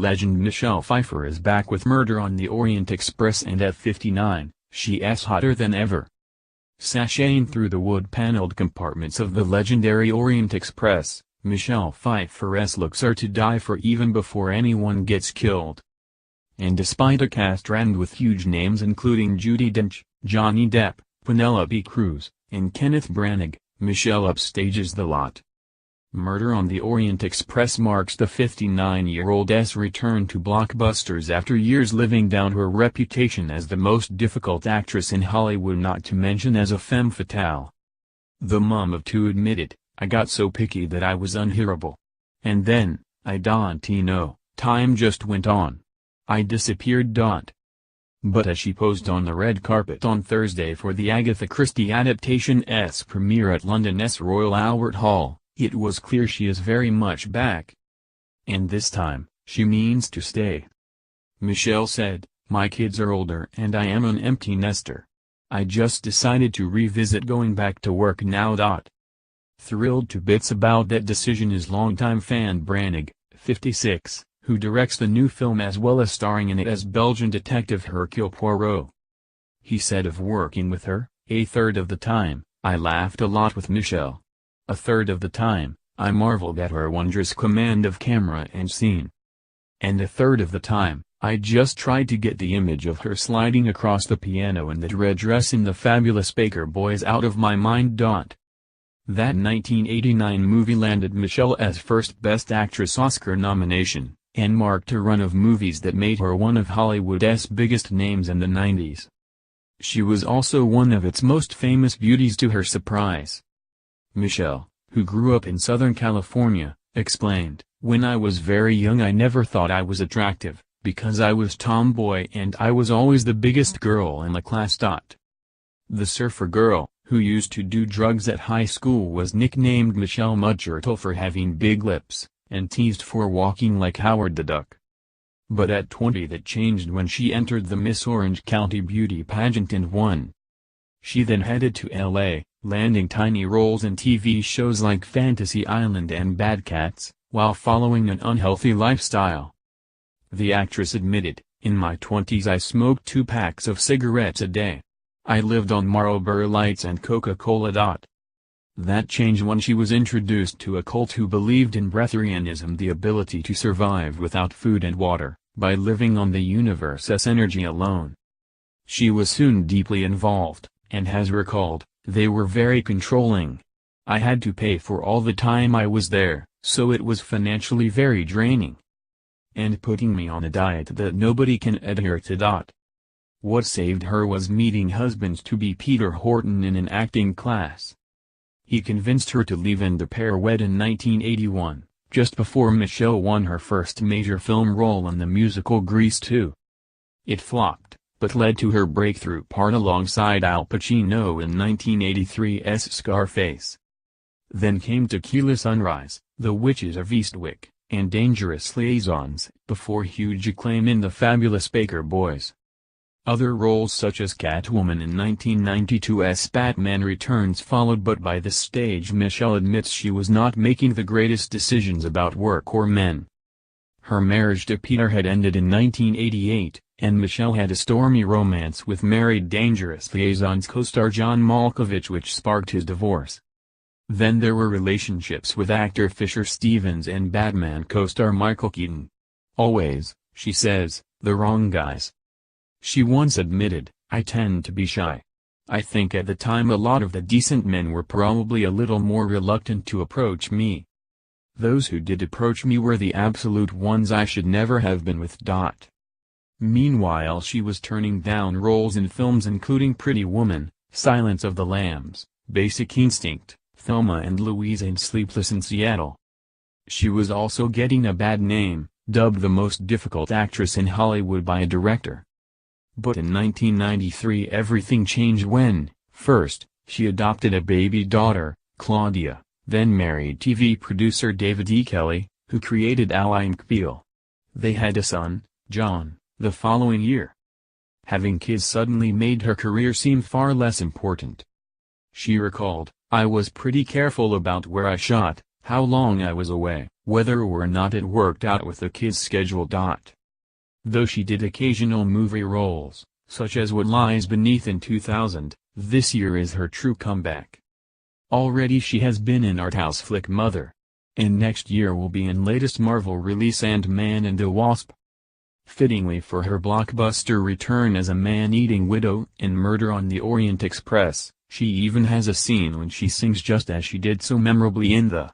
legend Michelle Pfeiffer is back with Murder on the Orient Express, and at 59, she's hotter than ever. Sashaying through the wood-paneled compartments of the legendary Orient Express, Michelle Pfeiffer's looks are to die for even before anyone gets killed. And despite a cast rammed with huge names including Judi Dench, Johnny Depp, Penelope Cruz, and Kenneth Branagh, Michelle upstages the lot. Murder on the Orient Express marks the 59-year-old's return to blockbusters after years living down her reputation as the most difficult actress in Hollywood, not to mention as a femme fatale. The mom of two admitted, "I got so picky that I was unhearable. And then, I don't know, time just went on. I disappeared." But as she posed on the red carpet on Thursday for the Agatha Christie adaptation's premiere at London's Royal Albert Hall, it was clear she is very much back. And this time, she means to stay. Michelle said, "My kids are older and I am an empty nester. I just decided to revisit going back to work now." Thrilled to bits about that decision is longtime fan Branagh, 56, who directs the new film as well as starring in it as Belgian detective Hercule Poirot. He said of working with her, "A third of the time, I laughed a lot with Michelle. A third of the time, I marveled at her wondrous command of camera and scene. And a third of the time, I just tried to get the image of her sliding across the piano in that red dress in The Fabulous Baker Boys out of my mind." That 1989 movie landed Michelle's first Best Actress Oscar nomination, and marked a run of movies that made her one of Hollywood's biggest names in the 90s. She was also one of its most famous beauties to her surprise. Michelle, who grew up in Southern California, explained, "When I was very young I never thought I was attractive, because I was tomboy and I was always the biggest girl in the class. The surfer girl, who used to do drugs at high school, was nicknamed Michelle Mudturtle for having big lips, and teased for walking like Howard the Duck. But at 20 that changed when she entered the Miss Orange County beauty pageant and won. She then headed to LA, landing tiny roles in TV shows like Fantasy Island and Bad Cats, while following an unhealthy lifestyle." The actress admitted, "In my 20s I smoked 2 packs of cigarettes a day. I lived on Marlboro Lights and Coca-Cola. That changed when she was introduced to a cult who believed in breatharianism, the ability to survive without food and water, by living on the universe's energy alone. She was soon deeply involved, and has recalled, they were very controlling. I had to pay for all the time I was there, so it was financially very draining. And putting me on a diet that nobody can adhere to. What saved her was meeting husband-to-be Peter Horton in an acting class. He convinced her to leave and the pair wed in 1981, just before Michelle won her first major film role in the musical Grease 2. It flopped, but led to her breakthrough part alongside Al Pacino in 1983's Scarface. Then came Tequila Sunrise, The Witches of Eastwick, and Dangerous Liaisons, before huge acclaim in The Fabulous Baker Boys. Other roles such as Catwoman in 1992's Batman Returns followed, but by this stage Michelle admits she was not making the greatest decisions about work or men. Her marriage to Peter had ended in 1988, and Michelle had a stormy romance with married Dangerous Liaisons co-star John Malkovich, which sparked his divorce. Then there were relationships with actor Fisher Stevens and Batman co-star Michael Keaton. Always, she says, the wrong guys. She once admitted, "I tend to be shy. I think at the time a lot of the decent men were probably a little more reluctant to approach me. Those who did approach me were the absolute ones I should never have been with." Meanwhile, she was turning down roles in films including Pretty Woman, Silence of the Lambs, Basic Instinct, Thelma and Louise, and Sleepless in Seattle. She was also getting a bad name, dubbed the most difficult actress in Hollywood by a director. But in 1993 everything changed when, first, she adopted a baby daughter, Claudia, then married TV producer David E. Kelley, who created Ally McBeal. They had a son, John, the following year. Having kids suddenly made her career seem far less important. She recalled, "I was pretty careful about where I shot, how long I was away, whether or not it worked out with the kids' schedule. Though she did occasional movie roles, such as What Lies Beneath in 2000, this year is her true comeback. Already she has been in arthouse flick Mother. And next year will be in latest Marvel release Ant-Man and the Wasp. Fittingly for her blockbuster return as a man-eating widow in Murder on the Orient Express, she even has a scene when she sings just as she did so memorably in the